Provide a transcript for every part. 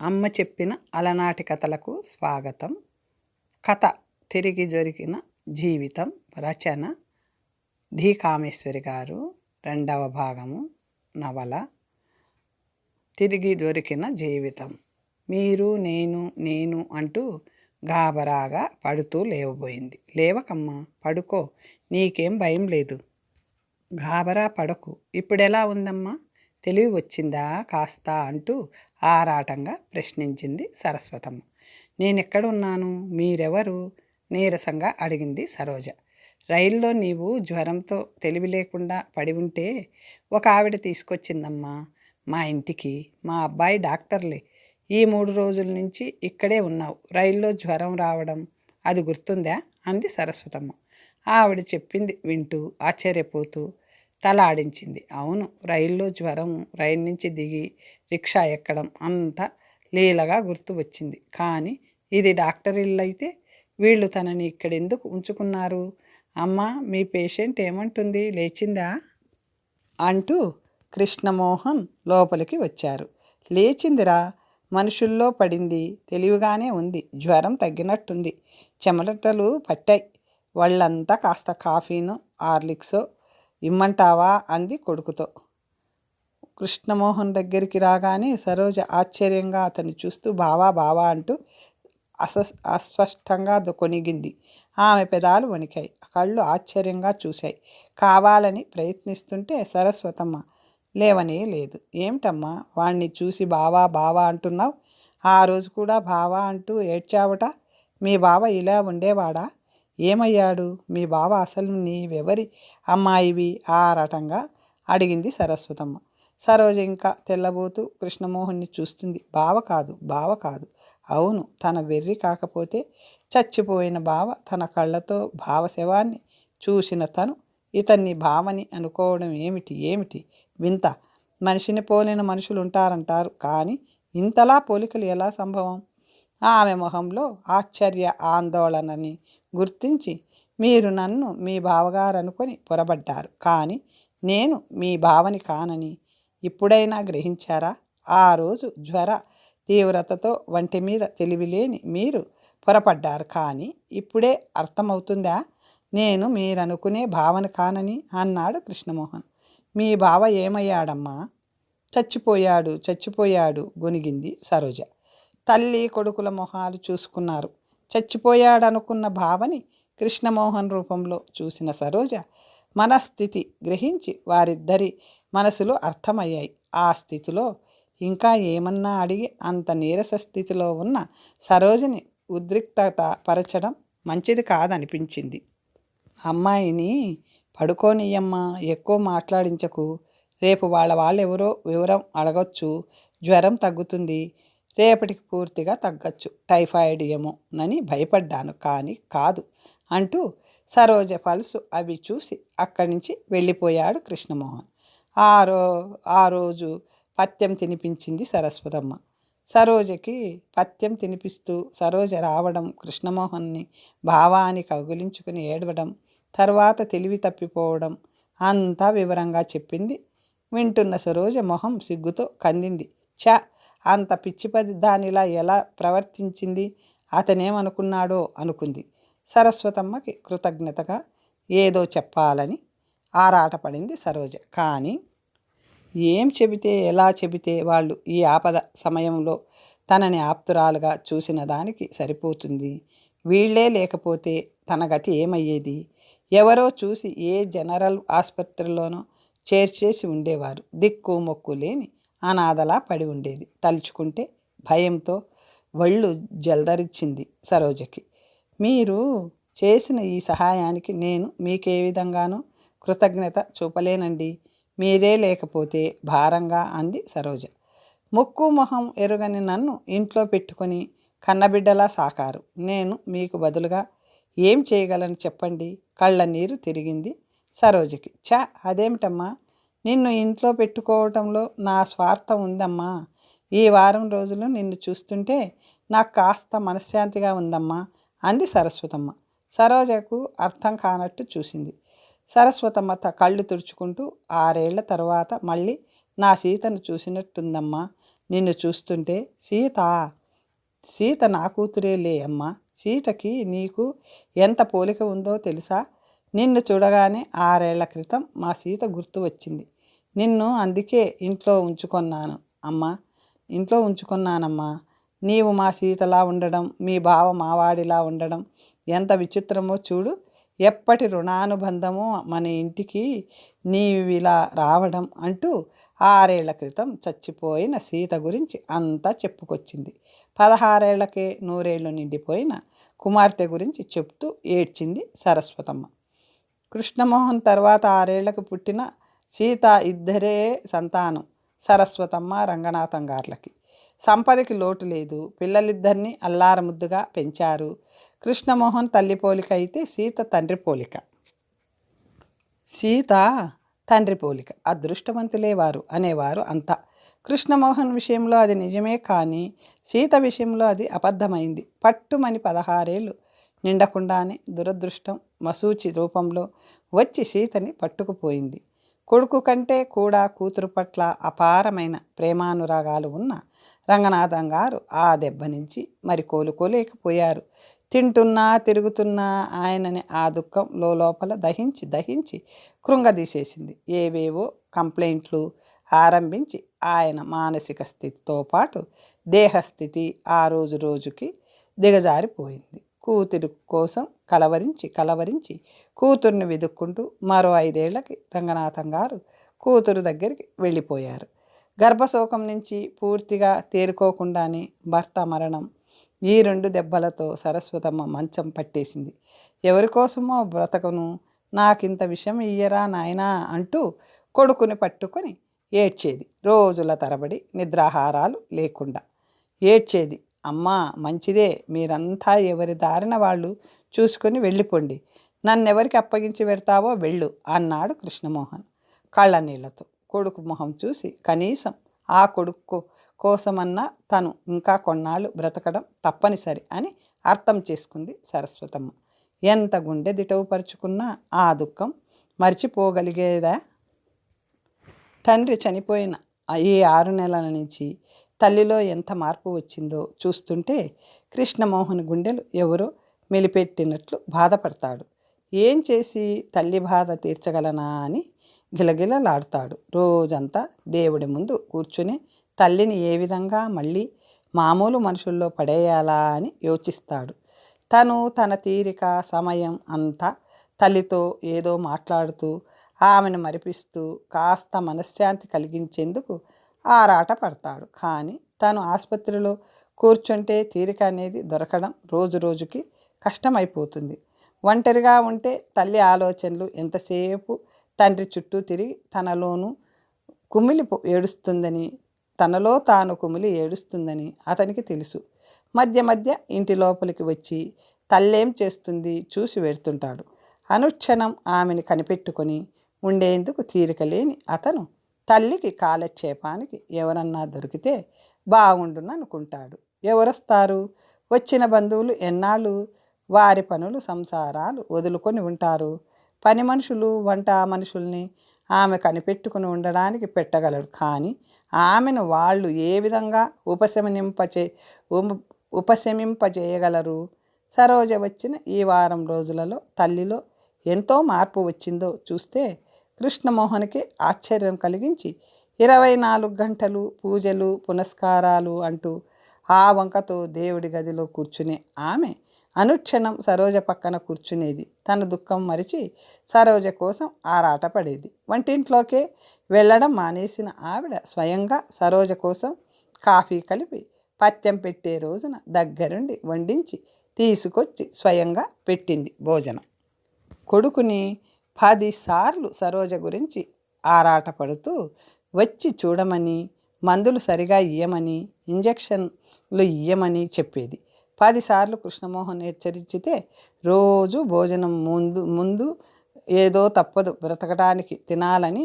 అమ్మ చెప్పిన అలనాటి కథలకు స్వాగతం. కథ తిరిగి దొరికిన జీవితం. రచన డి కామేశ్వరి గారు. రెండవ భాగము నవల తిరిగి దొరికిన జీవితం. మీరు నేను అంటూ గాబరాగా పడుతూ లేవబోయింది. లేవకమ్మా, పడుకో, నీకేం భయం లేదు. గాబరా పడకు. ఇప్పుడెలా ఉందమ్మా? తెలివి వచ్చిందా కాస్త అంటూ ఆరాటంగా ప్రశ్నించింది సరస్వతమ్మ. నేనెక్కడున్నాను, మీరెవరు? నీరసంగా అడిగింది సరోజ. రైల్లో నీవు జ్వరంతో తెలివి లేకుండా పడి ఉంటే ఒక ఆవిడ తీసుకొచ్చిందమ్మా మా ఇంటికి. మా అబ్బాయి డాక్టర్లే. ఈ 3 రోజుల నుంచి ఇక్కడే ఉన్నావు. రైల్లో జ్వరం రావడం అది గుర్తుందా అంది సరస్వతమ్మ. ఆవిడ చెప్పింది వింటూ ఆశ్చర్యపోతూ తల ఆడించింది. అవును, రైల్లో జ్వరం, రైలు నుంచి దిగి రిక్షా ఎక్కడం అంతా లీలగా గుర్తు వచ్చింది. కానీ ఇది డాక్టర్ ఇల్లు అయితే వీళ్ళు తనని ఇక్కడెందుకు ఉంచుకున్నారు? అమ్మా, మీ పేషెంట్ ఏమంటుంది, లేచిందా అంటూ కృష్ణమోహన్ లోపలికి వచ్చారు. లేచిందిరా, మనుషుల్లో పడింది, తెలివిగానే ఉంది, జ్వరం తగ్గినట్టుంది, చెమటలు పట్టాయి, వాళ్ళంతా కాస్త కాఫీనో హార్లిక్సో ఇమ్మంటావా అంది కొడుకుతో. కృష్ణమోహన్ దగ్గరికి రాగానే సరోజ ఆశ్చర్యంగా అతన్ని చూస్తూ బావా బావా అంటూ అస్పష్టంగా కొనిగింది. ఆమె పెదాలు వణికాయి, కళ్ళు ఆశ్చర్యంగా చూశాయి. కావాలని ప్రయత్నిస్తుంటే సరస్వతమ్మ లేవనే లేదు. ఏమిటమ్మా, వాణ్ణి చూసి బావా బావా అంటున్నావు? ఆ రోజు కూడా బావా అంటూ ఏడ్చావుట. మీ బావ ఇలా ఉండేవాడా? ఏమయ్యాడు మీ బావ? అసలు నీవెవరి అమ్మాయివి? ఆరాటంగా అడిగింది సరస్వతమ్మ. సరోజ ఇంకా తెల్లబోతూ కృష్ణమోహన్ని చూస్తుంది. బావ కాదు, బావ కాదు. అవును, తన వెర్రి కాకపోతే చచ్చిపోయిన బావ. తన కళ్ళతో భావశవాన్ని చూసిన తను ఇతన్ని భావని అనుకోవడం ఏమిటి వింత. మనిషిని పోలిన మనుషులు ఉంటారంటారు, కానీ ఇంతలా పోలికలు ఎలా సంభవం? ఆమె మొహంలో ఆశ్చర్య ఆందోళనని గుర్తించి, మీరు నన్ను మీ బావగారు అనుకొని పొరబడ్డారు, కానీ నేను మీ భావని కానని ఇప్పుడైనా గ్రహించారా? ఆ రోజు జ్వర తీవ్రతతో వంటి మీద తెలివిలేని మీరు పొరపడ్డారు, కానీ ఇప్పుడే అర్థమవుతుందా నేను మీరనుకునే భావన కానని అన్నాడు కృష్ణమోహన్. మీ బావ ఏమయ్యాడమ్మా? చచ్చిపోయాడు గొనిగింది సరోజ. తల్లి కొడుకుల మొహాలు చూసుకున్నారు. చచ్చిపోయాడనుకున్న భావని కృష్ణమోహన్ రూపంలో చూసిన సరోజ మనస్థితి గ్రహించి వారిద్దరి మనసులు అర్థమయ్యాయి. ఆ స్థితిలో ఇంకా ఏమన్నా అడిగి అంత నీరస స్థితిలో ఉన్న సరోజని ఉద్రిక్తత పరచడం మంచిది కాదనిపించింది. అమ్మాయిని పడుకోనియ్యమ్మా, ఎక్కువ మాట్లాడించకు. రేపు వాళ్ళెవరో వివరం అడగొచ్చు. జ్వరం తగ్గుతుంది, రేపటికి పూర్తిగా తగ్గచ్చు. టైఫాయిడ్ ఏమోనని భయపడ్డాను, కానీ కాదు అంటూ సరోజ పల్సు అవి చూసి అక్కడి నుంచి వెళ్ళిపోయాడు కృష్ణమోహన్. ఆ రోజు పథ్యం తినిపించింది సరస్వతమ్మ. సరోజకి పథ్యం తినిపిస్తూ సరోజ రావడం, కృష్ణమోహన్ని భావాన్ని కౌగిలించుకుని ఏడవడం, తర్వాత తెలివి తప్పిపోవడం అంతా వివరంగా చెప్పింది. వింటున్న సరోజ మొహం సిగ్గుతో కందింది. అంత పిచ్చిపది దానిలా ఎలా ప్రవర్తించింది? అతనేమనుకున్నాడో అనుకుంది. సరస్వతమ్మకి కృతజ్ఞతగా ఏదో చెప్పాలని ఆరాటపడింది సరోజ. కానీ ఏం చెబితే, ఎలా చెబితే వాళ్ళు ఈ ఆపద సమయంలో తనని ఆప్తురాలుగా చూసిన దానికి సరిపోతుంది? వీళ్లే లేకపోతే తన గతి ఏమయ్యేది? ఎవరో చూసి ఏ జనరల్ ఆసుపత్రిలోనో చేర్చేసి ఉండేవారు. దిక్కు మొక్కు లేని అనాథలా పడి ఉండేది. తలుచుకుంటే భయంతో ఒళ్ళు జల్దరిచ్చింది సరోజకి. మీరు చేసిన ఈ సహాయానికి నేను మీకే విధంగానూ కృతజ్ఞత చూపలేనండి. మీరే లేకపోతే భారంగా అంది సరోజ. ముక్కు మొహం ఎరుగని నన్ను ఇంట్లో పెట్టుకొని కన్నబిడ్డలా సాకారు. నేను మీకు బదులుగా ఏం చేయగలను చెప్పండి? కళ్ళ నీరు తిరిగింది సరోజకి. అదేమిటమ్మా, నిన్ను ఇంట్లో పెట్టుకోవటంలో నా స్వార్థం ఉందమ్మా. ఈ వారం రోజులు నిన్ను చూస్తుంటే నాకు కాస్త మనశ్శాంతిగా ఉందమ్మా అంది సరస్వతమ్మ. సరోజకు అర్థం కానట్టు చూసింది. సరస్వతమ్మ కళ్ళు తుడుచుకుంటూ, 6 ఏళ్ల తర్వాత మళ్ళీ నా సీతను చూసినట్టుందమ్మా. నిన్ను చూస్తుంటే సీత నా కూతురేలే అమ్మా. సీతకి నీకు ఎంత పోలిక ఉందో తెలుసా? నిన్ను చూడగానే 6 ఏళ్ల క్రితం మా సీత గుర్తు వచ్చింది. నిన్ను అందుకే ఇంట్లో ఉంచుకున్నానమ్మా. నీవు మా సీతలా ఉండడం, మీ బావ మావాడిలా ఉండడం ఎంత విచిత్రమో చూడు. ఎప్పటి రుణానుబంధమో మన ఇంటికి నీవిలా రావడం అంటూ 6 ఏళ్ల క్రితం చచ్చిపోయిన సీత గురించి అంతా చెప్పుకొచ్చింది. 16 ఏళ్లకే 100 ఏళ్ళు నిండిపోయిన కుమార్తె గురించి చెప్తూ ఏడ్చింది సరస్వతమ్మ. కృష్ణమోహన్ తర్వాత 6 ఏళ్లకు పుట్టిన సీత ఇద్దరే సంతానం సరస్వతమ్మ, రంగనాథం గార్లకి. సంపదకి లోటు లేదు. పిల్లలిద్దరినీ అల్లారముద్దుగా పెంచారు. కృష్ణమోహన్ తల్లి పోలిక అయితే సీత తండ్రి పోలిక. అదృష్టవంతులే వారు అనేవారు అంతా. కృష్ణమోహన్ విషయంలో అది నిజమే, కానీ సీత విషయంలో అది అబద్ధమైంది. పట్టుమని 16 ఏళ్ళు నిండకుండానే దురదృష్టం మసూచి రూపంలో వచ్చి సీతని పట్టుకుపోయింది. కొడుకు కంటే కూడా కూతురు పట్ల అపారమైన ప్రేమానురాగాలు ఉన్న రంగనాథం గారు ఆ దెబ్బ నుంచి మరి కోలుకోలేకపోయారు. తింటున్నా తిరుగుతున్నా ఆయనని ఆ దుఃఖం లోపల దహించి కృంగదీసేసింది. ఏవేవో కంప్లైంట్లు ఆరంభించి ఆయన మానసిక స్థితితో పాటు దేహస్థితి ఆ రోజుకి దిగజారిపోయింది. కూతురు కోసం కలవరించి కూతుర్ని వెతుక్కుంటూ మరో 5 ఏళ్లకి రంగనాథం గారు కూతురు దగ్గరికి వెళ్ళిపోయారు. గర్భశోకం నుంచి పూర్తిగా తేరుకోకుండానే భర్త మరణం, ఈ 2 దెబ్బలతో సరస్వతమ్మ మంచం పట్టేసింది. ఎవరికోసమో బ్రతకను, నాకింత విషం ఇయ్యరా నాయనా అంటూ కొడుకుని పట్టుకొని ఏడ్చేది. రోజుల తరబడి నిద్రాహారాలు లేకుండా ఏడ్చేది. అమ్మా మంచిదే, మీరంతా ఎవరి దారిన వాళ్ళు చూసుకొని వెళ్ళిపోండి, నన్నెవరికి అప్పగించి పెడతావో వెళ్ళు అన్నాడు కృష్ణమోహన్ కళ్ళనీళ్లతో. కొడుకు మొహం చూసి కనీసం ఆ కొడుకు కోసమన్నా తను ఇంకా కొన్నాళ్ళు బ్రతకడం తప్పనిసరి అని అర్థం చేసుకుంది సరస్వతమ్మ. ఎంత గుండె దిటవుపరుచుకున్నా ఆ దుఃఖం మర్చిపోగలిగేదా? తండ్రి చనిపోయిన ఈ 6 నెలల నుంచి తల్లిలో ఎంత మార్పు వచ్చిందో చూస్తుంటే కృష్ణమోహన్ గుండెలు ఎవరో మెలిపెట్టినట్లు బాధపడతాడు. ఏం చేసి తల్లి బాధ తీర్చగలనా అని గిలగిలలాడుతాడు. రోజంతా దేవుడి ముందు కూర్చుని తల్లిని ఏ విధంగా మళ్ళీ మామూలు మనుషుల్లో పడేయాలా అని యోచిస్తాడు. తన తీరిక సమయం అంతా తల్లితో ఏదో మాట్లాడుతూ ఆమెను మరిపిస్తూ కాస్త మనశ్శాంతి కలిగించేందుకు ఆరాట పడతాడు. కానీ తను ఆసుపత్రిలో కూర్చుంటే తీరిక అనేది దొరకడం రోజుకి కష్టమైపోతుంది. ఒంటరిగా ఉంటే తల్లి ఆలోచనలు ఎంతసేపు తండ్రి చుట్టూ తిరిగి తనలో తాను కుమిలి ఏడుస్తుందని అతనికి తెలుసు. మధ్య ఇంటి లోపలికి వచ్చి తల్లేం చేస్తుంది చూసి వెళ్తుంటాడు. అనుక్షణం ఆమెని కనిపెట్టుకొని ఉండేందుకు తీరిక లేని అతను తల్లికి కాలక్షేపానికి ఎవరన్నా దొరికితే బాగుండుననుకుంటాడు. ఎవరొస్తారు? వచ్చిన బంధువులు ఎన్నాళ్ళు వారి పనులు సంసారాలు వదులుకొని ఉంటారు. పని మనుషులు, వంట మనుషుల్ని ఆమె కనిపెట్టుకుని ఉండడానికి పెట్టగలడు. కానీ ఆమెను వాళ్ళు ఏ విధంగా ఉపశమింపజేయగలరు? సరోజ వచ్చిన ఈ వారం రోజులలో తల్లిలో ఎంతో మార్పు వచ్చిందో చూస్తే కృష్ణమోహన్కి ఆశ్చర్యం కలిగించి 24 గంటలు పూజలు పునస్కారాలు అంటూ ఆ వంకతో దేవుడి గదిలో కూర్చునే ఆమె అనుక్షణం సరోజ పక్కన కూర్చునేది. తన దుఃఖం మరిచి సరోజ కోసం ఆరాటపడేది. వంటింట్లోకే వెళ్ళడం మానేసిన ఆవిడ స్వయంగా సరోజ కోసం కాఫీ కలిపి పత్యం పెట్టే రోజున దగ్గరుండి వండించి తీసుకొచ్చి స్వయంగా పెట్టింది భోజనం. కొడుకుని 10 సార్లు సరోజ గురించి ఆరాటపడుతూ వచ్చి చూడమని, మందులు సరిగా ఇయ్యమని, ఇంజక్షన్లు ఇయ్యమని చెప్పేది. 10 సార్లు కృష్ణమోహన్ హెచ్చరించితే రోజు భోజనం ముందు ఏదో తప్పదు బ్రతకడానికి తినాలని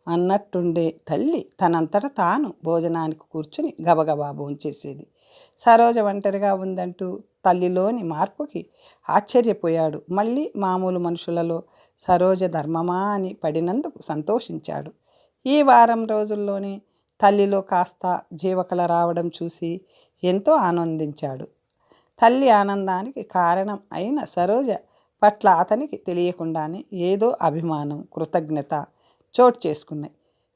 అన్నట్టుండే తల్లి తనంతట తాను భోజనానికి కూర్చుని గబగబా భోంచేసేది. సరోజ ఒంటరిగా ఉందంటూ తల్లిలోని మార్పుకి ఆశ్చర్యపోయాడు. మళ్ళీ మామూలు మనుషులలో సరోజ ధర్మమా అని పడినందుకు సంతోషించాడు. ఈ వారం రోజుల్లోనే తల్లిలో కాస్త జీవకళ రావడం చూసి ఎంతో ఆనందించాడు. తల్లి ఆనందానికి కారణం అయిన సరోజ పట్ల అతనికి తెలియకుండానే ఏదో అభిమానం, కృతజ్ఞత చోటు చేసుకున్నాయి.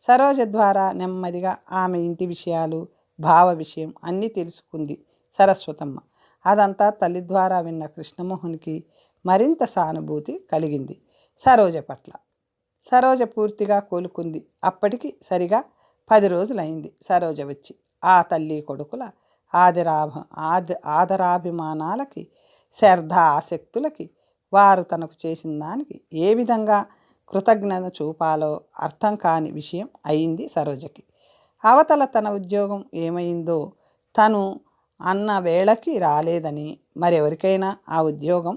సరోజ ద్వారా నెమ్మదిగా ఆమె ఇంటి విషయాలు, భావ విషయం అన్నీ తెలుసుకుంది సరస్వతమ్మ. అదంతా తల్లి ద్వారా విన్న కృష్ణమోహన్కి మరింత సానుభూతి కలిగింది సరోజ పట్ల. సరోజ పూర్తిగా కోలుకుంది. అప్పటికి సరిగా 10 రోజులైంది సరోజ వచ్చి. ఆ తల్లి కొడుకుల ఆదరాభిమానాలకి, శ్రద్ధ ఆసక్తులకి, వారు తనకు చేసిన దానికి ఏ విధంగా కృతజ్ఞత చూపాలో అర్థం కాని విషయం అయింది సరోజకి. అవతల తన ఉద్యోగం ఏమైందో, తను అన్న వేళకి రాలేదని మరెవరికైనా ఆ ఉద్యోగం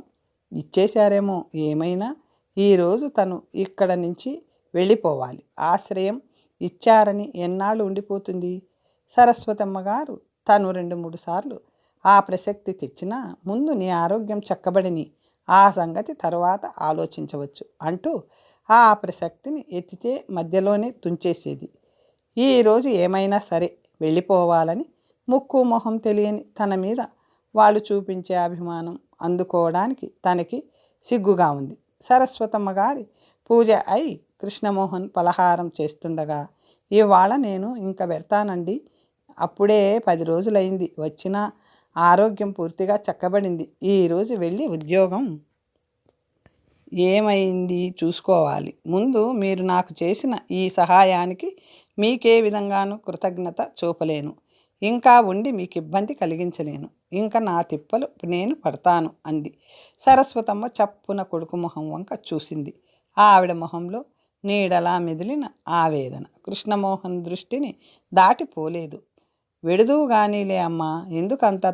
ఇచ్చేశారేమో, ఏమైనా ఈరోజు తను ఇక్కడ నుంచి వెళ్ళిపోవాలి. ఆశ్రయం ఇచ్చారని ఎన్నాళ్ళు ఉండిపోతుంది? సరస్వతమ్మ గారు తను 2-3 సార్లు ఆ ప్రసక్తి తెచ్చినా ముందు నీ ఆరోగ్యం చక్కబడిని, ఆ సంగతి తరువాత ఆలోచించవచ్చు అంటూ ఆ ప్రసక్తిని ఎత్తితే మధ్యలోనే తుంచేసేది. ఈరోజు ఏమైనా సరే వెళ్ళిపోవాలని ముక్కు మొహం తెలియని తన మీద వాళ్ళు చూపించే అభిమానం అందుకోవడానికి తనకి సిగ్గుగా ఉంది. సరస్వతమ్మ గారి పూజ అయి కృష్ణమోహన్ పలహారం చేస్తుండగా, ఇవాళ నేను ఇంకా పెడతానండి, అప్పుడే 10 రోజులైంది వచ్చిన ఆరోగ్యం పూర్తిగా చక్కబడింది, ఈరోజు వెళ్ళి ఉద్యోగం ఏమైంది చూసుకోవాలి. ముందు మీరు నాకు చేసిన ఈ సహాయానికి మీకే విధంగానూ కృతజ్ఞత చూపలేను. ఇంకా ఉండి మీకు ఇబ్బంది కలిగించలేను. ఇంకా నా తిప్పలు నేను పడతాను అంది. సరస్వతమ్మ చప్పున కొడుకు మొహం వంక చూసింది. ఆవిడ మొహంలో నీడలా మెదిలిన ఆవేదన కృష్ణమోహన్ దృష్టిని దాటిపోలేదు. వెడుదువు గానీలే అమ్మా, ఎందుకంత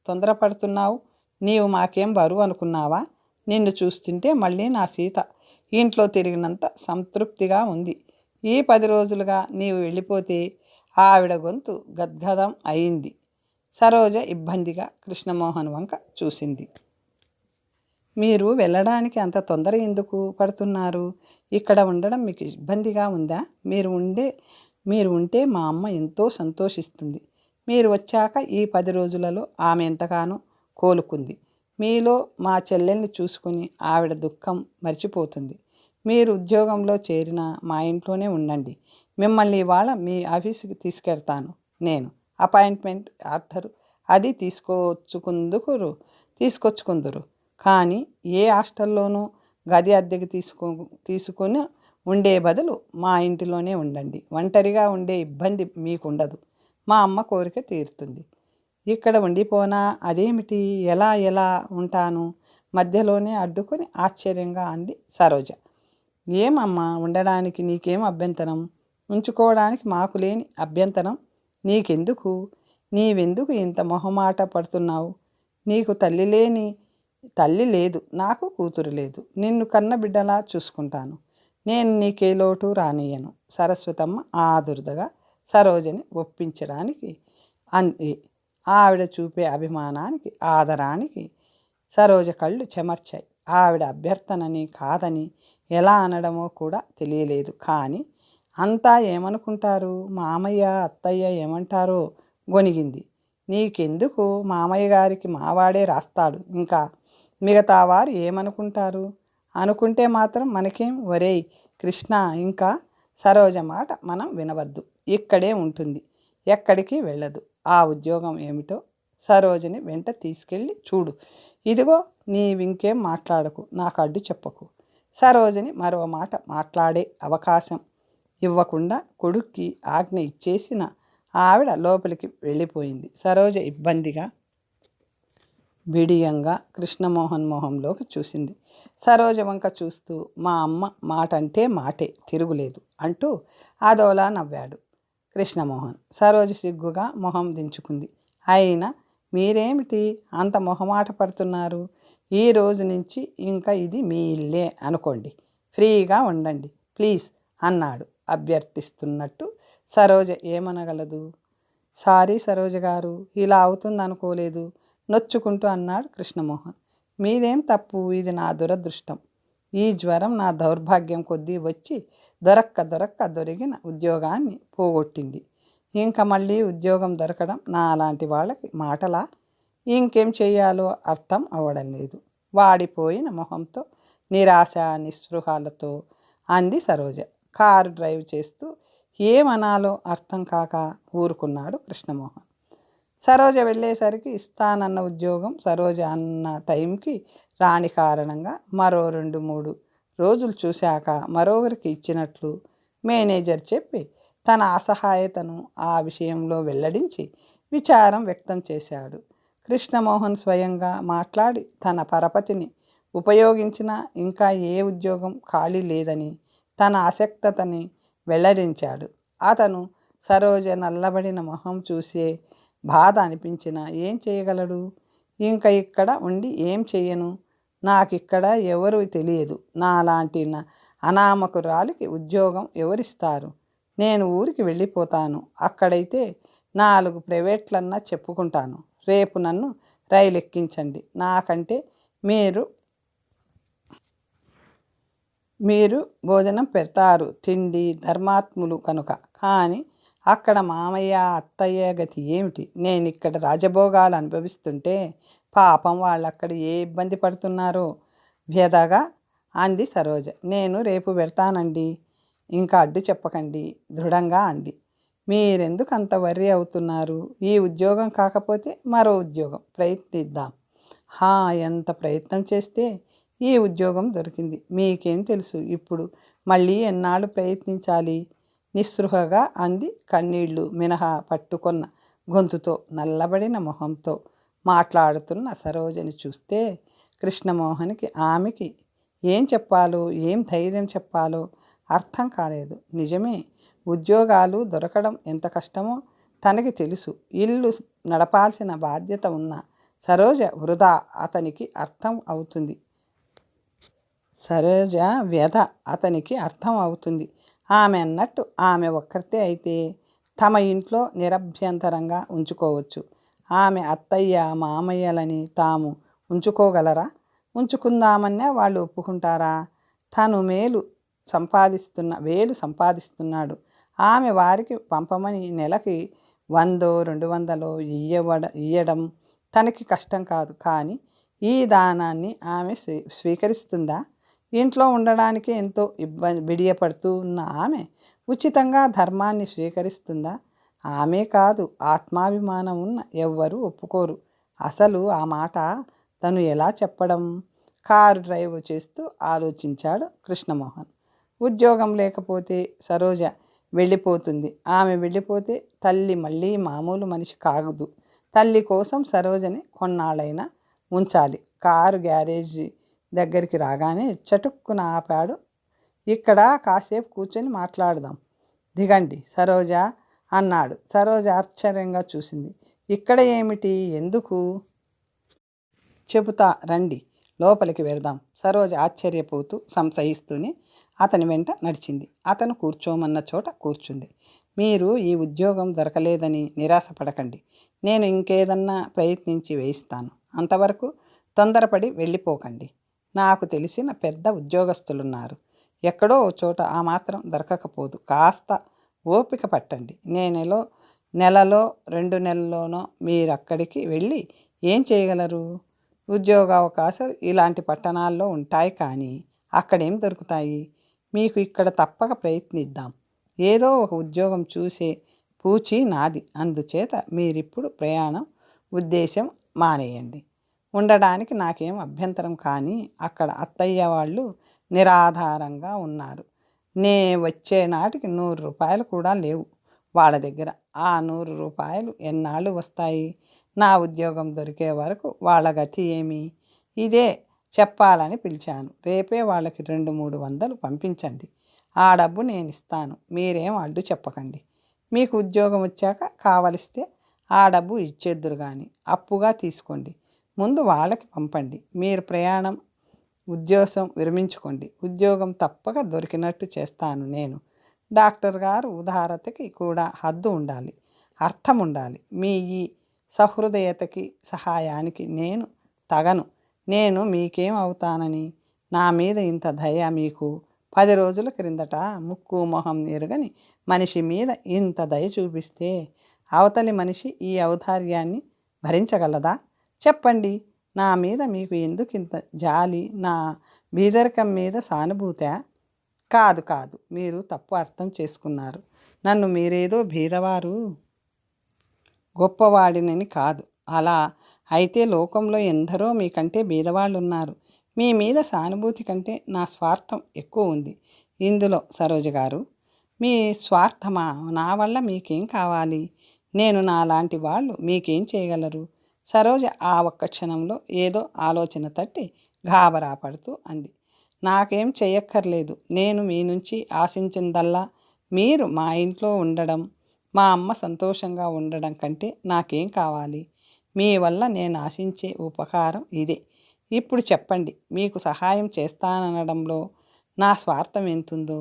తొందరపడుతున్నావు? నీవు మాకేం బరువు అనుకున్నావా? నిన్ను చూస్తుంటే మళ్ళీ నా సీత ఇంట్లో తిరిగినంత సంతృప్తిగా ఉంది. ఈ 10 రోజులుగా నీవు వెళ్ళిపోతే ఆవిడ గొంతు గద్గదం అయింది. సరోజ ఇబ్బందిగా కృష్ణమోహన్ వంక చూసింది. మీరు వెళ్ళడానికి అంత తొందర ఎందుకు పడుతున్నారు? ఇక్కడ ఉండడం మీకు ఇబ్బందిగా ఉందా? మీరు ఉంటే మా అమ్మ ఎంతో సంతోషిస్తుంది. మీరు వచ్చాక ఈ 10 రోజులలో ఆమె ఎంతగానో కోలుకుంది. మీలో మా చెల్లెల్ని చూసుకుని ఆవిడ దుఃఖం మర్చిపోతుంది. మీరు ఉద్యోగంలో చేరినా మా ఇంట్లోనే ఉండండి. మిమ్మల్ని ఇవాళ మీ ఆఫీసుకి తీసుకెళ్తాను నేను. అపాయింట్మెంట్ ఆర్డర్ అది తీసుకొచ్చుకుందురు. కానీ ఏ హాస్టల్లోనూ గది అద్దెకి తీసుకుని ఉండే బదులు మా ఇంటిలోనే ఉండండి. ఒంటరిగా ఉండే ఇబ్బంది మీకుండదు. మా అమ్మ కోరిక తీరుతుంది. ఇక్కడ ఉండిపోనా? అదేమిటి? ఎలా ఉంటాను? మధ్యలోనే అడ్డుకొని ఆశ్చర్యంగా అంది సరోజ. ఏమమ్మా, ఉండడానికి నీకేం అభ్యంతరం? ఉంచుకోవడానికి మాకు లేని అభ్యంతరం నీకెందుకు? నీవెందుకు ఇంత మొహమాట పడుతున్నావు? నీకు తల్లి లేదు, నాకు కూతురు లేదు. నిన్ను కన్న బిడ్డలా చూసుకుంటాను. నేను నీకే లోటు రానియను. సరస్వతమ్మ ఆదుర్దగా సరోజని ఒప్పించడానికి అంది. ఆవిడ చూపే అభిమానానికి, ఆదరానికి సరోజ కళ్ళు చెమర్చాయి. ఆవిడ అభ్యర్థనని కాదని ఎలా అనడమో కూడా తెలియలేదు. కానీ అంతా ఏమనుకుంటారు? మామయ్య, అత్తయ్య ఏమంటారో గొనిగింది. నీకెందుకు? మామయ్య గారికి మావాడే రాస్తాడు. ఇంకా మిగతా వారు ఏమనుకుంటారు? అనుకుంటే మాత్రం మనకేం? ఒరేయ్ కృష్ణ, ఇంకా సరోజ మాట మనం వినవద్దు. ఇక్కడే ఉంటుంది, ఎక్కడికి వెళ్ళదు. ఆ ఉద్యోగం ఏమిటో సరోజని వెంట తీసుకెళ్ళి చూడు. ఇదిగో, నీవింకేం మాట్లాడకు, నాకు అడ్డు చెప్పకు. సరోజని మరో మాట మాట్లాడే అవకాశం ఇవ్వకుండా కొడుక్కి ఆజ్ఞ ఇచ్చేసిన ఆవిడ లోపలికి వెళ్ళిపోయింది. సరోజ ఇబ్బందిగా, బిడియంగా కృష్ణమోహన్ మొహంలోకి చూసింది. సరోజ వంక చూస్తూ, మా అమ్మ మాట అంటే మాటే, తిరుగులేదు అంటూ అదోలా నవ్వాడు కృష్ణమోహన్. సరోజ సిగ్గుగా మొహం దించుకుంది. అయినా మీరేమిటి అంత మొహమాట పడుతున్నారు? ఈ రోజు నుంచి ఇంకా ఇది మీ ఇల్లే అనుకోండి, ఫ్రీగా ఉండండి ప్లీజ్ అన్నాడు అభ్యర్థిస్తున్నట్టు. సరోజ ఏమనగలదు? సారీ సరోజ గారు, ఇలా అవుతుందనుకోలేదు నొచ్చుకుంటూ అన్నాడు కృష్ణమోహన్. మీదేం తప్పు, ఇది నా దురదృష్టం. ఈ జ్వరం నా దౌర్భాగ్యం కొద్దీ వచ్చి దొరక్క దొరికిన ఉద్యోగాన్ని పోగొట్టింది. ఇంకా మళ్ళీ ఉద్యోగం దొరకడం నా అలాంటి వాళ్ళకి మాటలా? ఇంకేం చెయ్యాలో అర్థం అవ్వడం లేదు. వాడిపోయిన మొహంతో నిరాశ నిస్పృహాలతో అంది సరోజ. కారు డ్రైవ్ చేస్తూ ఏమనాలో అర్థం కాక ఊరుకున్నాడు కృష్ణమోహన్. సరోజ వెళ్ళేసరికి ఇస్తానన్న ఉద్యోగం సరోజ అన్న టైంకి రాని కారణంగా మరో 2-3 రోజులు చూశాక మరొకరికి ఇచ్చినట్లు మేనేజర్ చెప్పి తన అసహాయతను ఆ విషయంలో వెల్లడించి విచారం వ్యక్తం చేశాడు. కృష్ణమోహన్ స్వయంగా మాట్లాడి తన పరపతిని ఉపయోగించిన ఇంకా ఏ ఉద్యోగం ఖాళీ లేదని తన ఆసక్తతని వెల్లడించాడు. అతను సరోజ నల్లబడిన మొహం చూసే బాధ అనిపించినా ఏం చేయగలడు? ఇంకా ఇక్కడ ఉండి ఏం చెయ్యను, నాకిక్కడ ఎవరు తెలియదు, నాలాంటి అనామకురాలికి ఉద్యోగం ఎవరిస్తారు? నేను ఊరికి వెళ్ళిపోతాను. అక్కడైతే 4 ప్రైవేట్లన్నా చెప్పుకుంటాను. రేపు నన్ను రైలు ఎక్కించండి. నాకంటే మీరు భోజనం పెడతారు, తిండి ధర్మాత్ములు కనుక. కానీ అక్కడ మామయ్య అత్తయ్య గతి ఏమిటి? నేను ఇక్కడ రాజభోగాలు అనుభవిస్తుంటే పాపం వాళ్ళక్కడ ఏ ఇబ్బంది పడుతున్నారో వ్యధగా అంది సరోజ. నేను రేపు పెడతానండి, ఇంకా అడ్డు చెప్పకండి దృఢంగా అంది. మీరెందుకు అంత వర్రీ అవుతున్నారు? ఈ ఉద్యోగం కాకపోతే మరో ఉద్యోగం ప్రయత్నిద్దాం. ఎంత ప్రయత్నం చేస్తే ఈ ఉద్యోగం దొరికింది. మీకేం తెలుసు ఇప్పుడు మళ్ళీ ఎన్నాళ్ళు ప్రయత్నించాలి? నిస్పృహగా అంది కన్నీళ్లు మినహా పట్టుకొన్న గొంతుతో. నల్లబడిన మొహంతో మాట్లాడుతున్న సరోజని చూస్తే కృష్ణమోహన్కి ఆమెకి ఏం చెప్పాలో ఏం ధైర్యం చెప్పాలో అర్థం కాలేదు. నిజమే, ఉద్యోగాలు దొరకడం ఎంత కష్టమో తనకి తెలుసు. ఇల్లు నడపాల్సిన బాధ్యత ఉన్న సరోజ వృధా అతనికి అర్థం అవుతుంది. సరోజ వ్యధ అతనికి అర్థం అవుతుంది. ఆమె అన్నట్టు ఆమె ఒక్కరితే అయితే తమ ఇంట్లో నిరభ్యంతరంగా ఉంచుకోవచ్చు. ఆమె అత్తయ్య మామయ్యలని తాము ఉంచుకోగలరా? ఉంచుకుందామన్నా వాళ్ళు ఒప్పుకుంటారా? తను వేలు సంపాదిస్తున్నాడు. ఆమె వారికి పంపమని నెలకి 100-200 ఇయ్యడం తనకి కష్టం కాదు. కానీ ఈ దానాన్ని ఆమె స్వీకరిస్తుందా? ఇంట్లో ఉండడానికి ఎంతో బిడియపడుతూ ఉన్న ఆమె ఉచితంగా ధర్మాన్ని స్వీకరిస్తుందా? ఆమె కాదు, ఆత్మాభిమానం ఉన్న ఎవ్వరూ ఒప్పుకోరు. అసలు ఆ మాట తను ఎలా చెప్పడం? కారు డ్రైవ్ చేస్తూ ఆలోచించాడు కృష్ణమోహన్. ఉద్యోగం లేకపోతే సరోజ వెళ్ళిపోతుంది. ఆమె వెళ్ళిపోతే తల్లి మళ్ళీ మామూలు మనిషి కాగదు. తల్లి కోసం సరోజని కొన్నాళ్ళైనా ఉంచాలి. కారు గ్యారేజీ దగ్గరికి రాగానే చటుక్కున ఆపాడు. ఇక్కడ కాసేపు కూర్చొని మాట్లాడదాం, దిగండి సరోజ అన్నాడు. సరోజ ఆశ్చర్యంగా చూసింది. ఇక్కడ ఏమిటి? ఎందుకు? చెబుతా రండి, లోపలికి వెళ్దాం. సరోజ ఆశ్చర్యపోతూ సంశయిస్తూనే అతని వెంట నడిచింది. అతను కూర్చోమన్న చోట కూర్చుంది. మీరు ఈ ఉద్యోగం దొరకలేదని నిరాశపడకండి. నేను ఇంకేదన్నా ప్రయత్నించి వేయిస్తాను. అంతవరకు తొందరపడి వెళ్ళిపోకండి. నాకు తెలిసిన పెద్ద ఉద్యోగస్తులున్నారు. ఎక్కడో చోట ఆ మాత్రం దొరకకపోదు. కాస్త ఓపిక పట్టండి. నెలలో 2 నెలల్లోనో మీరక్కడికి వెళ్ళి ఏం చేయగలరు? ఉద్యోగావకాశాలు ఇలాంటి పట్టణాల్లో ఉంటాయి, కానీ అక్కడేం దొరుకుతాయి? మీకు ఇక్కడ తప్పక ప్రయత్నిద్దాం. ఏదో ఒక ఉద్యోగం చూసే పూచి నాది. అందుచేత మీరిప్పుడు ప్రయాణం ఉద్దేశం మానేయండి. ఉండడానికి నాకేం అభ్యంతరం, కానీ అక్కడ అత్తయ్య వాళ్ళు నిరాధారంగా ఉన్నారు. నే వచ్చే నాటికి 100 రూపాయలు కూడా లేవు వాళ్ళ దగ్గర. ఆ 100 రూపాయలు ఎన్నాళ్ళు వస్తాయి? నా ఉద్యోగం దొరికే వరకు వాళ్ళ గతి ఏమి? ఇదే చెప్పాలని పిలిచాను. రేపే వాళ్ళకి 200-300 పంపించండి. ఆ డబ్బు నేను ఇస్తాను. మీరేం అడ్డు చెప్పకండి. మీకు ఉద్యోగం వచ్చాక కావలిస్తే ఆ డబ్బు ఇచ్చేద్దురు కానీ అప్పుగా తీసుకోండి. ముందు వాళ్ళకి పంపండి. మీరు ప్రయాణం ఉద్యోగం విరమించుకోండి. ఉద్యోగం తప్పక దొరికినట్టు చేస్తాను నేను. డాక్టర్ గారు ఉదారతకి కూడా హద్దు ఉండాలి, అర్థం ఉండాలి. మీ ఈ సహృదయతకి సహాయానికి నేను తగను. నేను మీకేం అవుతానని? నా మీద ఇంత దయ మీకు 10 రోజుల క్రిందట ముక్కు మొహం ఎరుగని మనిషి మీద ఇంత దయ చూపిస్తే అవతలి మనిషి ఈ ఔదార్యాన్ని భరించగలదా? చెప్పండి. నా మీద మీకు ఎందుకింత జాలి? నా బీదరికం మీద సానుభూతా? కాదు కాదు, మీరు తప్పు అర్థం చేసుకున్నారు. నన్ను మీరేదో బీదవారు గొప్పవాడినని కాదు. అలా అయితే లోకంలో ఎందరో మీకంటే బీదవాళ్ళున్నారు. మీ మీద సానుభూతి కంటే నా స్వార్థం ఎక్కువ ఉంది ఇందులో. సరోజ గారు, మీ స్వార్థమా? నా వల్ల మీకేం కావాలి? నేను నాలాంటి వాళ్ళు మీకేం చేయగలరు? సరోజ ఆ ఒక్క క్షణంలో ఏదో ఆలోచన తట్టి గాబరా పడుతూ అంది. నాకేం చెయ్యక్కర్లేదు. నేను మీ నుంచి ఆశించిందల్లా మీరు మా ఇంట్లో ఉండడం, మా అమ్మ సంతోషంగా ఉండడం కంటే నాకేం కావాలి? మీ వల్ల నేను ఆశించే ఉపకారం ఇదే. ఇప్పుడు చెప్పండి, మీకు సహాయం చేస్తాననడంలో నా స్వార్థం ఎంతుందో?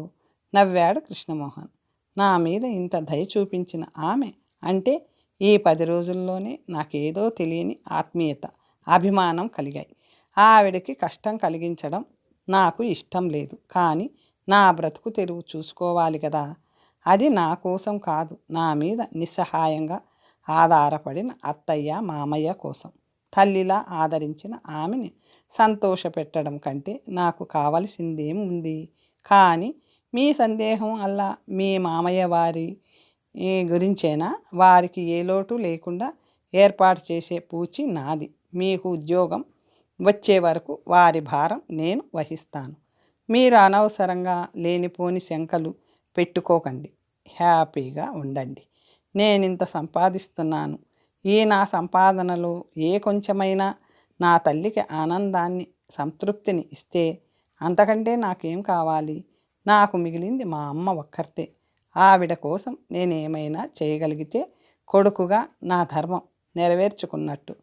నవ్వాడు కృష్ణమోహన్. నా మీద ఇంత దయ చూపించిన ఆమె అంటే ఈ 10 రోజుల్లోనే నాకేదో తెలియని ఆత్మీయత, అభిమానం కలిగాయి. ఆవిడకి కష్టం కలిగించడం నాకు ఇష్టం లేదు. కానీ నా బ్రతుకు తెరువు చూసుకోవాలి కదా. అది నా కోసం కాదు, నా మీద నిస్సహాయంగా ఆధారపడిన అత్తయ్య మామయ్య కోసం. తల్లిలా ఆదరించిన ఆమెని సంతోషపెట్టడం కంటే నాకు కావలసిందేముంది? కానీ మీ సందేహం అల్లా మీ మామయ్య వారి గురించేనా? వారికి ఏ లోటు లేకుండా ఏర్పాటు చేసే పూచి నాది. మీకు ఉద్యోగం వచ్చే వరకు వారి భారం నేను వహిస్తాను. మీరు అనవసరంగా లేనిపోని శంకలు పెట్టుకోకండి. హ్యాపీగా ఉండండి. నేనింత సంపాదిస్తున్నాను. ఈ నా సంపాదనలో ఏ కొంచెమైనా నా తల్లికి ఆనందాన్ని, సంతృప్తిని ఇస్తే అంతకంటే నాకేం కావాలి? నాకు మిగిలింది మా అమ్మ ఒక్కర్తే. ఆవిడ కోసం నేనేమైనా చేయగలిగితే కొడుకుగా నా ధర్మం నెరవేర్చుకున్నట్టు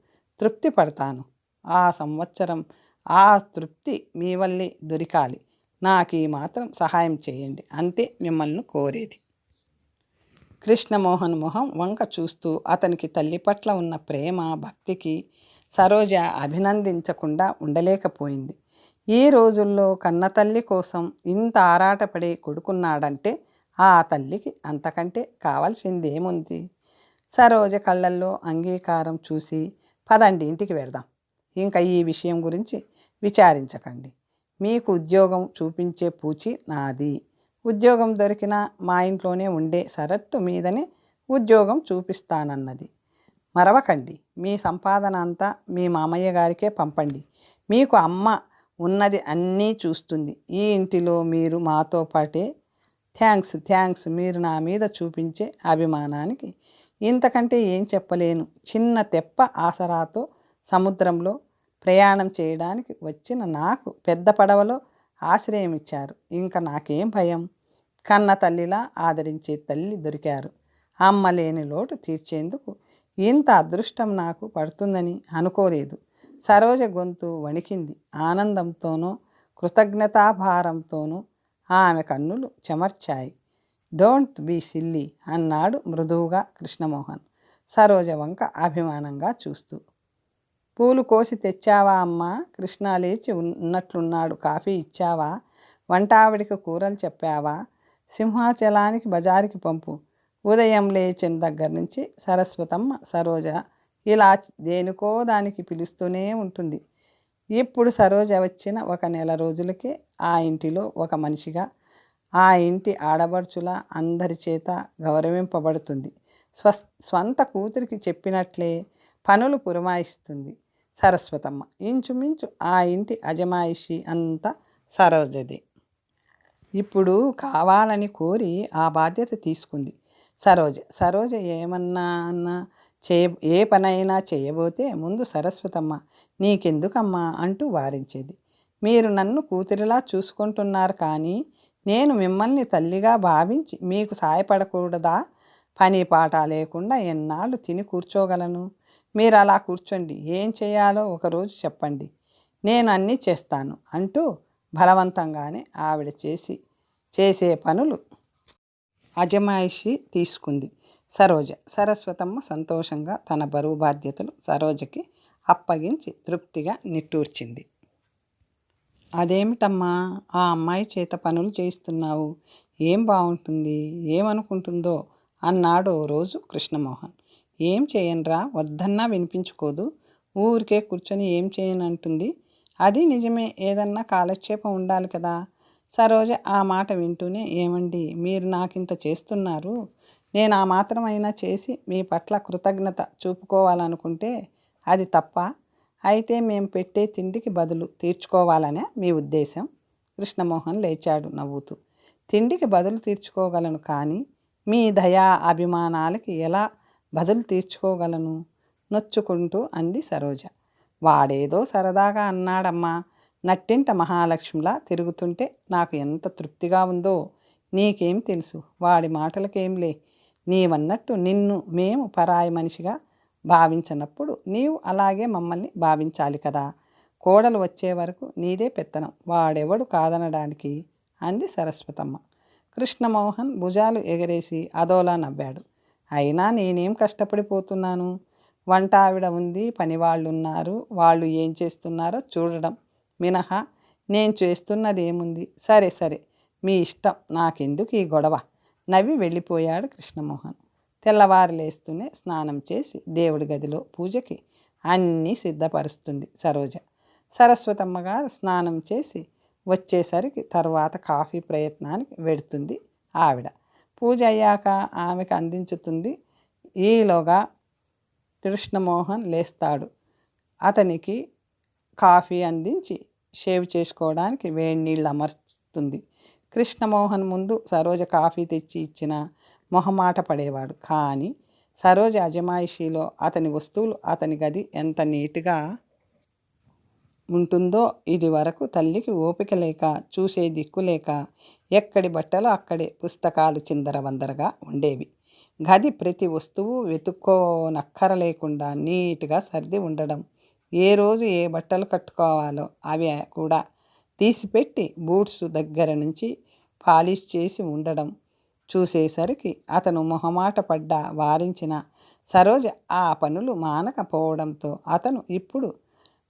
తృప్తి పడతాను. ఆ సంవత్సరం ఆ తృప్తి మీ వల్లే దొరికాలి. నాకు ఈ మాత్రం సహాయం చేయండి, అంతే మిమ్మల్ని కోరేది. కృష్ణమోహన్ మొహం వంక చూస్తూ అతనికి తల్లి పట్ల ఉన్న ప్రేమ, భక్తికి సరోజ అభినందించకుండా ఉండలేకపోయింది. ఈ రోజుల్లో కన్నతల్లి కోసం ఇంత ఆరాటపడే కొడుకున్నాడంటే ఆ తల్లికి అంతకంటే కావాల్సిందేముంది? సరోజ కళ్ళల్లో అంగీకారం చూసి, పదండి ఇంటికి వెళదాం. ఇంకా ఈ విషయం గురించి విచారించకండి. మీకు ఉద్యోగం చూపించే పూచి నాది. ఉద్యోగం దొరికినా మా ఇంట్లోనే ఉండే షరతు మీదనే ఉద్యోగం చూపిస్తానన్నది. మరవకండి. మీ సంపాదన అంతా మీ మామయ్య గారికే పంపండి. మీకు అమ్మ ఉన్నది అన్నీ చూస్తుంది. ఈ ఇంటిలో మీరు మాతో పాటే. థ్యాంక్స్. మీరు నా మీద చూపించే అభిమానానికి ఇంతకంటే ఏం చెప్పలేను. చిన్న తెప్ప ఆసరాతో సముద్రంలో ప్రయాణం చేయడానికి వచ్చిన నాకు పెద్ద పడవలో ఆశ్రయం ఇచ్చారు. ఇంకా నాకేం భయం? కన్న తల్లిలా ఆదరించే తల్లి దొరికారు. అమ్మ లేని లోటు తీర్చేందుకు ఇంత అదృష్టం నాకు పడుతుందని అనుకోలేదు. సరోజ గొంతు వణికింది. ఆనందంతోనో కృతజ్ఞతాభారంతోనూ ఆమె కన్నులు చెమర్చాయి. డోంట్ బీ సిల్లీ అన్నాడు మృదువుగా కృష్ణమోహన్ సరోజ వంక అభిమానంగా చూస్తూ. పూలు కోసి తెచ్చావా అమ్మా? కృష్ణ లేచి ఉన్నట్లున్నాడు. కాఫీ ఇచ్చావా? వంట ఆవిడికి కూరలు చెప్పావా? సింహాచలానికి బజారుకి పంపు. ఉదయం లేచిన దగ్గర నుంచి సరస్వతమ్మ సరోజ ఇలా దేనికో దానికి పిలుస్తూనే ఉంటుంది. ఇప్పుడు సరోజ వచ్చిన 1 నెల రోజులకే ఆ ఇంటిలో ఒక మనిషిగా, ఆ ఇంటి ఆడబడుచులా అందరి చేత గౌరవింపబడుతుంది. స్వంత కూతురికి చెప్పినట్లే పనులు పురమాయిస్తుంది సరస్వతమ్మ. ఇంచుమించు ఆ ఇంటి అజమాయిషి అంతా సరోజది. ఇప్పుడు కావాలని కోరి ఆ బాధ్యత తీసుకుంది సరోజ ఏమన్నా ఏ పనైనా చేయబోతే ముందు సరస్వతమ్మ నీకెందుకమ్మా అంటూ వారించేది. మీరు నన్ను కూతురిలా చూసుకుంటున్నారు, కానీ నేను మిమ్మల్ని తల్లిగా భావించి మీకు సాయపడకూడదా? పని పాట లేకుండా ఎన్నాళ్ళు తిని కూర్చోగలను? మీరు అలా కూర్చోండి. ఏం చేయాలో ఒకరోజు చెప్పండి, నేను అన్నీ చేస్తాను అంటూ బలవంతంగానే ఆవిడ చేసే పనులు అజమాయిషి తీసుకుంది సరస్వతమ్మ. సంతోషంగా తన బరువు బాధ్యతలు సరోజకి అప్పగించి తృప్తిగా నిట్టూర్చింది. అదేమిటమ్మా ఆ అమ్మాయి చేత పనులు చేయిస్తున్నావు? ఏం బాగుంటుంది, ఏమనుకుంటుందో అన్నాడు ఓ రోజు కృష్ణమోహన్. ఏం చేయనురా, వద్దన్నా వినిపించుకోదు. ఊరికే కూర్చొని ఏం చేయనంటుంది. అది నిజమే, ఏదన్నా కాలక్షేపం ఉండాలి కదా. సరోజ ఆ మాట వింటూనే, ఏమండి మీరు నాకింత చేస్తున్నారు, నేను ఆ మాత్రమైనా చేసి మీ పట్ల కృతజ్ఞత చూపుకోవాలనుకుంటే అది తప్ప? అయితే మేం పెట్టే తిండికి బదులు తీర్చుకోవాలనే మీ ఉద్దేశం? కృష్ణమోహన్ లేచాడు నవ్వుతూ. తిండికి బదులు తీర్చుకోగలను, కానీ మీ దయా అభిమానాలకి ఎలా బదులు తీర్చుకోగలను? నొచ్చుకుంటూ అంది సరోజ. వాడేదో సరదాగా అన్నాడమ్మా. నట్టింట మహాలక్ష్మిలా తిరుగుతుంటే నాకు ఎంత తృప్తిగా ఉందో నీకేం తెలుసు. వాడి మాటలకేంలే. నీవన్నట్టు నిన్ను మేము పరాయి మనిషిగా భావించినప్పుడు నీవు అలాగే మమ్మల్ని భావించాలి కదా. కోడలు వచ్చే వరకు నీదే పెత్తనం, వాడెవడు కాదనడానికి అంది సరస్వతమ్మ. కృష్ణమోహన్ భుజాలు ఎగరేసి అదోలా నవ్వాడు. అయినా నేనేం కష్టపడిపోతున్నాను? వంట ఆవిడ ఉంది, పనివాళ్ళున్నారు, వాళ్ళు ఏం చేస్తున్నారో చూడడం మినహా నేను చేస్తున్నది ఏముంది? సరే సరే, మీ ఇష్టం, నాకెందుకు ఈ గొడవ? నవ్వి వెళ్ళిపోయాడు కృష్ణమోహన్. తెల్లవారు లేస్తూనే స్నానం చేసి దేవుడి గదిలో పూజకి అన్నీ సిద్ధపరుస్తుంది సరోజ. సరస్వతమ్మ గారు స్నానం చేసి వచ్చేసరికి తర్వాత కాఫీ ప్రయత్నానికి వెడుతుంది ఆవిడ. పూజ అయ్యాక ఆమెకు అందించుతుంది. ఈలోగా కృష్ణమోహన్ లేస్తాడు. అతనికి కాఫీ అందించి షేవ్ చేసుకోవడానికి వేడి నీళ్ళు అమర్చుతుంది. కృష్ణమోహన్ ముందు సరోజ కాఫీ తెచ్చి ఇచ్చిన మొహమాట పడేవాడు. కానీ సరోజ అజమాయిషీలో అతని వస్తువులు, అతని గది ఎంత నీట్గా ఉంటుందో ఇది వరకు తల్లికి ఓపిక లేక, చూసే దిక్కు లేక, ఎక్కడి బట్టలు అక్కడే పుస్తకాలు చిందరవందరగా ఉండేవి. గది ప్రతి వస్తువు వెతుక్కోనక్కరలేకుండా నీట్గా సర్ది ఉండడం, ఏ రోజు ఏ బట్టలు కట్టుకోవాలో అవి కూడా తీసిపెట్టి బూట్స్ దగ్గర నుంచి పాలిష్ చేసి ఉండడం చూసేసరికి అతను మొహమాట పడ్డా వారించిన సరోజ ఆ పనులు మానకపోవడంతో అతను ఇప్పుడు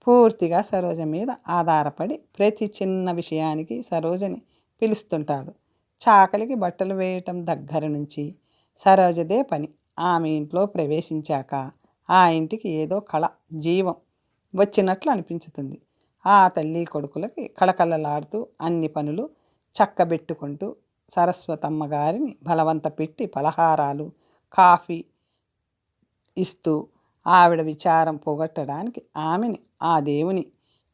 పూర్తిగా సరోజ మీద ఆధారపడి ప్రతి చిన్న విషయానికి సరోజని పిలుస్తుంటాడు. చాకలికి బట్టలు వేయటం దగ్గర నుంచి సరోజదే పని. ఆమె ఇంట్లో ప్రవేశించాక ఆ ఇంటికి ఏదో కళ, జీవం వచ్చినట్లు అనిపించుతుంది. ఆ తల్లి కొడుకులకి కళకళలాడుతూ అన్ని పనులు చక్కబెట్టుకుంటూ సరస్వతమ్మ గారిని బలవంత పెట్టి పలహారాలు, కాఫీ ఇస్తూ ఆవిడ విచారం పోగొట్టడానికి ఆమెని ఆ దేవుని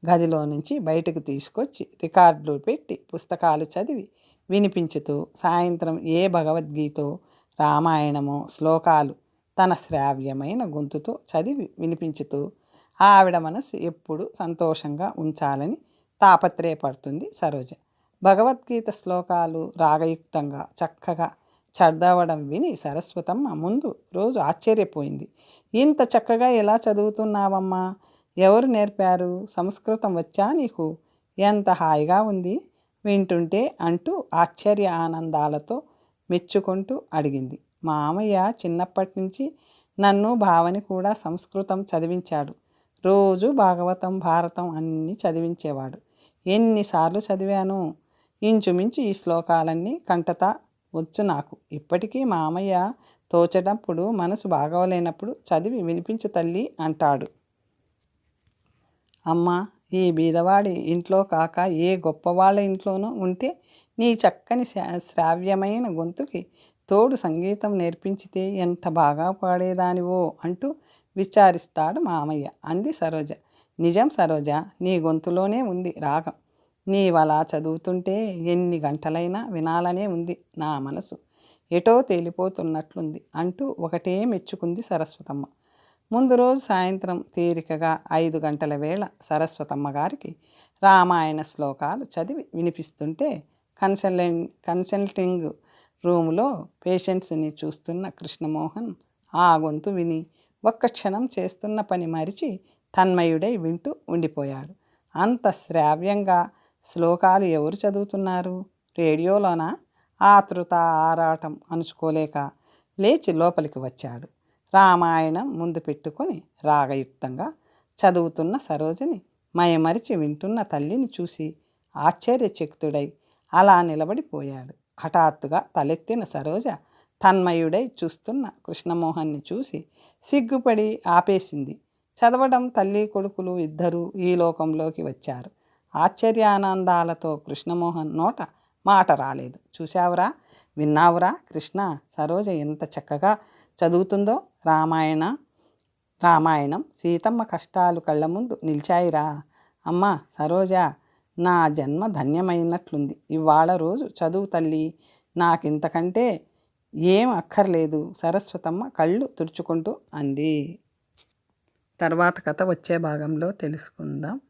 గదిలో నుంచి బయటకు తీసుకొచ్చి రికార్డులు పెట్టి పుస్తకాలు చదివి వినిపించుతూ సాయంత్రం ఏ భగవద్గీతో, రామాయణమో శ్లోకాలు తన శ్రావ్యమైన గొంతుతో చదివి వినిపించుతూ ఆవిడ మనసు ఎప్పుడు సంతోషంగా ఉంచాలని తాపత్రయపడుతుంది సరోజ. భగవద్గీత శ్లోకాలు రాగయుక్తంగా చక్కగా చదవడం విని సరస్వతమ్మ ముందు రోజు ఆశ్చర్యపోయింది. ఇంత చక్కగా ఎలా చదువుతున్నావమ్మా? ఎవరు నేర్పారు? సంస్కృతం వచ్చా నీకు? ఎంత హాయిగా ఉంది వింటుంటే అంటూ ఆశ్చర్య ఆనందాలతో మెచ్చుకుంటూ అడిగింది. మామయ్య చిన్నప్పటి నుంచి నన్ను భావని కూడా సంస్కృతం చదివించాడు. రోజు భాగవతం, భారతం అన్నీ చదివించేవాడు. ఎన్నిసార్లు చదివాను. ఇంచుమించు ఈ శ్లోకాలన్నీ కంటతా వచ్చు నాకు. ఇప్పటికీ మామయ్య తోచనప్పుడు, మనసు బాగోలేనప్పుడు చదివి వినిపించు తల్లి అంటాడు. అమ్మ, ఈ బీదవాడి ఇంట్లో కాక ఏ గొప్పవాళ్ళ ఇంట్లోనూ ఉంటే నీ చక్కని శ్రావ్యమైన గొంతుకి తోడు సంగీతం నేర్పించితే ఎంత బాగా పాడేదానివో అంటూ విచారిస్తాడు మామయ్య అంది సరోజ. నిజం సరోజ, నీ గొంతులోనే ఉంది రాగం. నీవలా చదువుతుంటే ఎన్ని గంటలైనా వినాలనే ఉంది నా మనసు. ఎటో తేలిపోతున్నట్లుంది అంటూ ఒకటే మెచ్చుకుంది సరస్వతమ్మ. ముందు రోజు సాయంత్రం తీరికగా 5 గంటల వేళ సరస్వతమ్మ గారికి రామాయణ శ్లోకాలు చదివి వినిపిస్తుంటే కన్సల్టింగ్ రూములో పేషెంట్స్ని చూస్తున్న కృష్ణమోహన్ ఆ గొంతు విని ఒక్క క్షణం చేస్తున్న పని మరిచి తన్మయుడై వింటూ ఉండిపోయాడు. అంత శ్రావ్యంగా శ్లోకాలు ఎవరు చదువుతున్నారు? రేడియోలోనా? ఆతృత ఆరాటం అణుచుకోలేక లేచి లోపలికి వచ్చాడు. రామాయణం ముందు పెట్టుకొని రాగయుక్తంగా చదువుతున్న సరోజని మయమరిచి వింటున్న తల్లిని చూసి ఆశ్చర్యచకితుడై అలా నిలబడిపోయాడు. హఠాత్తుగా తలెత్తిన సరోజ తన్మయుడై చూస్తున్న కృష్ణమోహన్ని చూసి సిగ్గుపడి ఆపేసింది. చదవడం తల్లి కొడుకులు ఇద్దరూ ఈ లోకంలోకి వచ్చారు. ఆశ్చర్యానందాలతో కృష్ణమోహన్ నోట మాట రాలేదు. చూశావురా, విన్నావురా కృష్ణ, సరోజ ఎంత చక్కగా చదువుతుందో. రామాయణం సీతమ్మ కష్టాలు కళ్ళ ముందు నిలిచాయిరా. అమ్మా సరోజ, నా జన్మ ధన్యమైనట్లుంది. ఇవాళ రోజు చదువు తల్లి, నాకింతకంటే ఏం అక్కర్లేదు, సరస్వతమ్మ కళ్ళు తుడుచుకుంటూ అంది. తర్వాత కథ వచ్చే భాగంలో తెలుసుకుందాం.